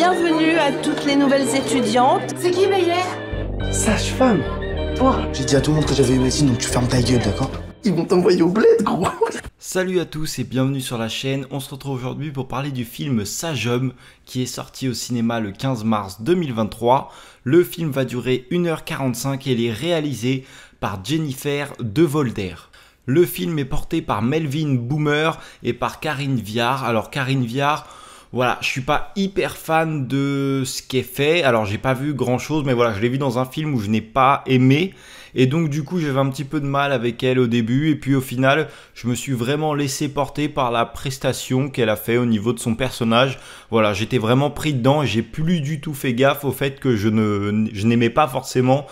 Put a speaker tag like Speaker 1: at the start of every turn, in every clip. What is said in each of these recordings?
Speaker 1: bienvenue à toutes les nouvelles étudiantes.
Speaker 2: C'est qui Meyer?
Speaker 3: Sage-femme. Toi.
Speaker 4: J'ai dit à tout le monde que j'avais eu médecine, donc tu fermes ta gueule, d'accord?
Speaker 3: Ils vont t'envoyer au bled, gros.
Speaker 5: Salut à tous et bienvenue sur la chaîne. On se retrouve aujourd'hui pour parler du film Sage Homme qui est sorti au cinéma le 15 mars 2023. Le film va durer 1h45 et il est réalisé par Jennifer De Volder. Le film est porté par Melvin Boomer et par Karine Viard. Alors Karine Viard, voilà, je suis pas hyper fan de ce qu'elle fait. Alors j'ai pas vu grand chose, mais voilà, je l'ai vu dans un film où je n'ai pas aimé. Et donc du coup j'avais un petit peu de mal avec elle au début. Et puis au final, je me suis vraiment laissé porter par la prestation qu'elle a fait au niveau de son personnage. Voilà, j'étais vraiment pris dedans et j'ai plus du tout fait gaffe au fait que je n'aimais pas forcément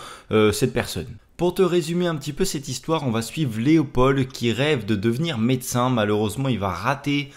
Speaker 5: cette personne. Pour te résumer un petit peu cette histoire, on va suivre Léopold qui rêve de devenir médecin. Malheureusement, il va rater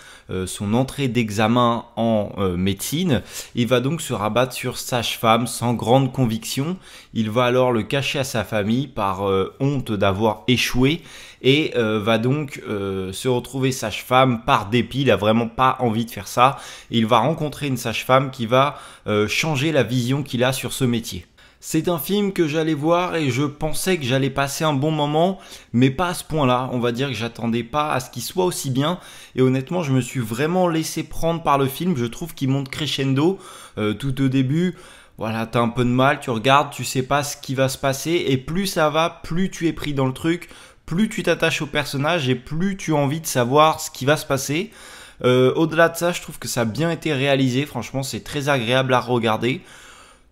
Speaker 5: son entrée d'examen en médecine. Il va donc se rabattre sur sage-femme sans grande conviction. Il va alors le cacher à sa famille par honte d'avoir échoué et va donc se retrouver sage-femme par dépit. Il n'a vraiment pas envie de faire ça. Et il va rencontrer une sage-femme qui va changer la vision qu'il a sur ce métier. C'est un film que j'allais voir et je pensais que j'allais passer un bon moment, mais pas à ce point-là. On va dire que j'attendais pas à ce qu'il soit aussi bien. Et honnêtement, je me suis vraiment laissé prendre par le film. Je trouve qu'il monte crescendo tout au début. Voilà, t'as un peu de mal, tu regardes, tu sais pas ce qui va se passer. Et plus ça va, plus tu es pris dans le truc, plus tu t'attaches au personnage et plus tu as envie de savoir ce qui va se passer. Au-delà de ça, je trouve que ça a bien été réalisé. Franchement, c'est très agréable à regarder.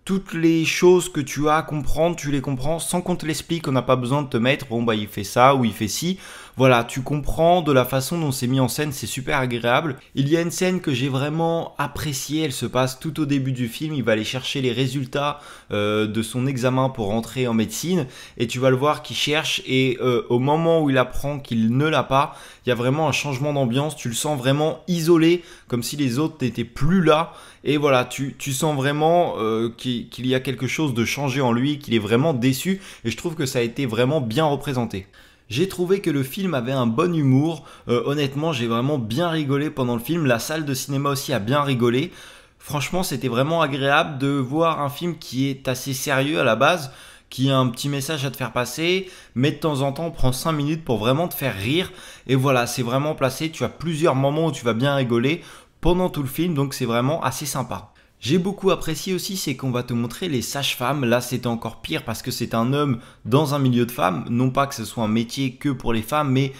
Speaker 5: Toutes les choses que tu as à comprendre, tu les comprends sans qu'on te l'explique. On n'a pas besoin de te mettre, bon bah il fait ça ou il fait ci. Voilà, tu comprends de la façon dont c'est mis en scène, c'est super agréable. Il y a une scène que j'ai vraiment appréciée, elle se passe tout au début du film. Il va aller chercher les résultats de son examen pour rentrer en médecine. Et tu vas le voir qu'il cherche et au moment où il apprend qu'il ne l'a pas, il y a vraiment un changement d'ambiance. Tu le sens vraiment isolé, comme si les autres n'étaient plus là. Et voilà, tu sens vraiment qu'il y a quelque chose de changé en lui, qu'il est vraiment déçu. Et je trouve que ça a été vraiment bien représenté. J'ai trouvé que le film avait un bon humour. Honnêtement, j'ai vraiment bien rigolé pendant le film. La salle de cinéma aussi a bien rigolé. Franchement, c'était vraiment agréable de voir un film qui est assez sérieux à la base, qui a un petit message à te faire passer, mais de temps en temps, on prend 5 minutes pour vraiment te faire rire. Et voilà, c'est vraiment placé. Tu as plusieurs moments où tu vas bien rigoler pendant tout le film, donc c'est vraiment assez sympa. J'ai beaucoup apprécié aussi, c'est qu'on va te montrer les sages-femmes. Là, c'était encore pire parce que c'est un homme dans un milieu de femmes. Non pas que ce soit un métier que pour les femmes, mais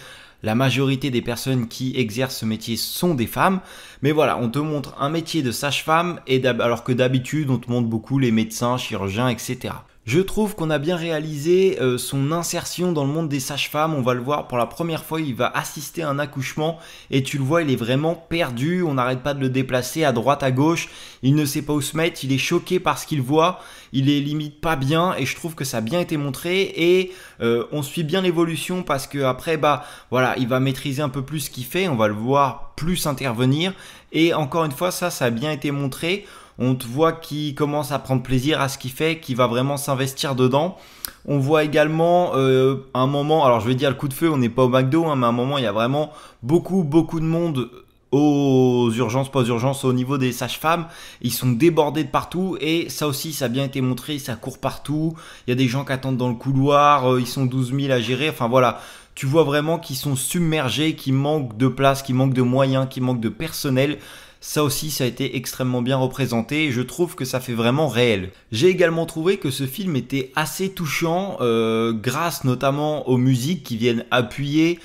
Speaker 5: la majorité des personnes qui exercent ce métier sont des femmes. Mais voilà, on te montre un métier de sage-femme, alors que d'habitude, on te montre beaucoup les médecins, chirurgiens, etc. Je trouve qu'on a bien réalisé son insertion dans le monde des sages-femmes. On va le voir pour la première fois, il va assister à un accouchement et tu le vois, il est vraiment perdu. On n'arrête pas de le déplacer à droite, à gauche. Il ne sait pas où se mettre, il est choqué par ce qu'il voit. Il est limite pas bien et je trouve que ça a bien été montré et on suit bien l'évolution parce que après, bah voilà, il va maîtriser un peu plus ce qu'il fait. On va le voir plus intervenir et encore une fois, ça a bien été montré. On te voit qu'il commence à prendre plaisir à ce qu'il fait, qu'il va vraiment s'investir dedans. On voit également un moment, alors je vais dire le coup de feu, on n'est pas au McDo, hein, mais à un moment il y a vraiment beaucoup de monde aux urgences, pas aux urgences, au niveau des sages-femmes. Ils sont débordés de partout et ça aussi ça a bien été montré, ça court partout. Il y a des gens qui attendent dans le couloir, ils sont 12 000 à gérer, enfin voilà. Tu vois vraiment qu'ils sont submergés, qu'ils manquent de place, qu'ils manquent de moyens, qu'ils manquent de personnel. Ça aussi, ça a été extrêmement bien représenté et je trouve que ça fait vraiment réel. J'ai également trouvé que ce film était assez touchant grâce notamment aux musiques qui viennent appuyer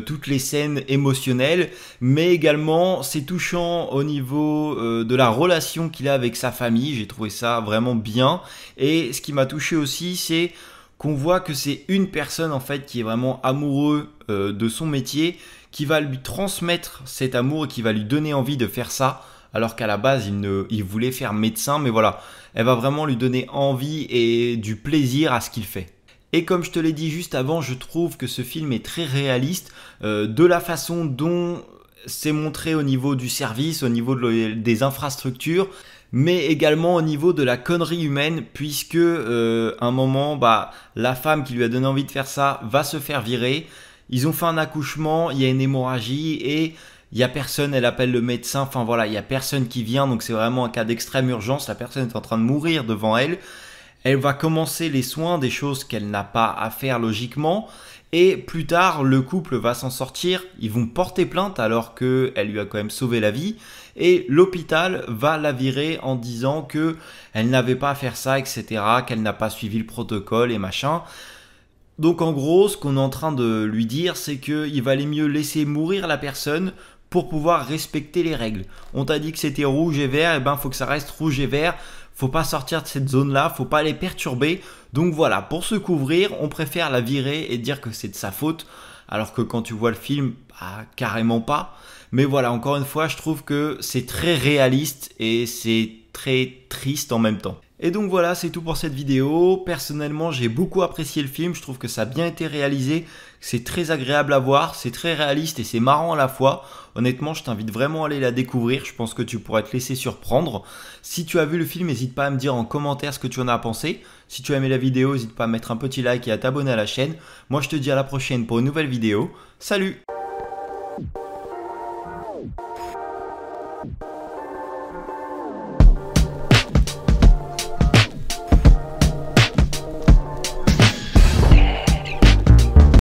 Speaker 5: toutes les scènes émotionnelles, mais également c'est touchant au niveau de la relation qu'il a avec sa famille. J'ai trouvé ça vraiment bien et ce qui m'a touché aussi, c'est qu'on voit que c'est une personne en fait qui est vraiment amoureux de son métier, qui va lui transmettre cet amour et qui va lui donner envie de faire ça, alors qu'à la base il voulait faire médecin, mais voilà, elle va vraiment lui donner envie et du plaisir à ce qu'il fait. Et comme je te l'ai dit juste avant, je trouve que ce film est très réaliste de la façon dont c'est montré au niveau du service, au niveau des infrastructures, mais également au niveau de la connerie humaine, puisque un moment, bah, la femme qui lui a donné envie de faire ça va se faire virer. Ils ont fait un accouchement, il y a une hémorragie et Il y a personne, elle appelle le médecin, enfin voilà, il y a personne qui vient, donc c'est vraiment un cas d'extrême urgence, la personne est en train de mourir devant elle. Elle va commencer les soins, des choses qu'elle n'a pas à faire logiquement, et plus tard, le couple va s'en sortir, ils vont porter plainte alors qu'elle lui a quand même sauvé la vie, et l'hôpital va la virer en disant que elle n'avait pas à faire ça, etc., qu'elle n'a pas suivi le protocole et machin. Donc en gros, ce qu'on est en train de lui dire, c'est qu'il valait mieux laisser mourir la personne pour pouvoir respecter les règles. On t'a dit que c'était rouge et vert, et ben faut que ça reste rouge et vert. Faut pas sortir de cette zone-là, faut pas les perturber. Donc voilà, pour se couvrir, on préfère la virer et dire que c'est de sa faute. Alors que quand tu vois le film, bah, carrément pas. Mais voilà, encore une fois, je trouve que c'est très réaliste et c'est très triste en même temps. Et donc voilà, c'est tout pour cette vidéo. Personnellement, j'ai beaucoup apprécié le film. Je trouve que ça a bien été réalisé. C'est très agréable à voir. C'est très réaliste et c'est marrant à la fois. Honnêtement, je t'invite vraiment à aller la découvrir. Je pense que tu pourrais te laisser surprendre. Si tu as vu le film, n'hésite pas à me dire en commentaire ce que tu en as pensé. Si tu as aimé la vidéo, n'hésite pas à mettre un petit like et à t'abonner à la chaîne. Moi, je te dis à la prochaine pour une nouvelle vidéo. Salut!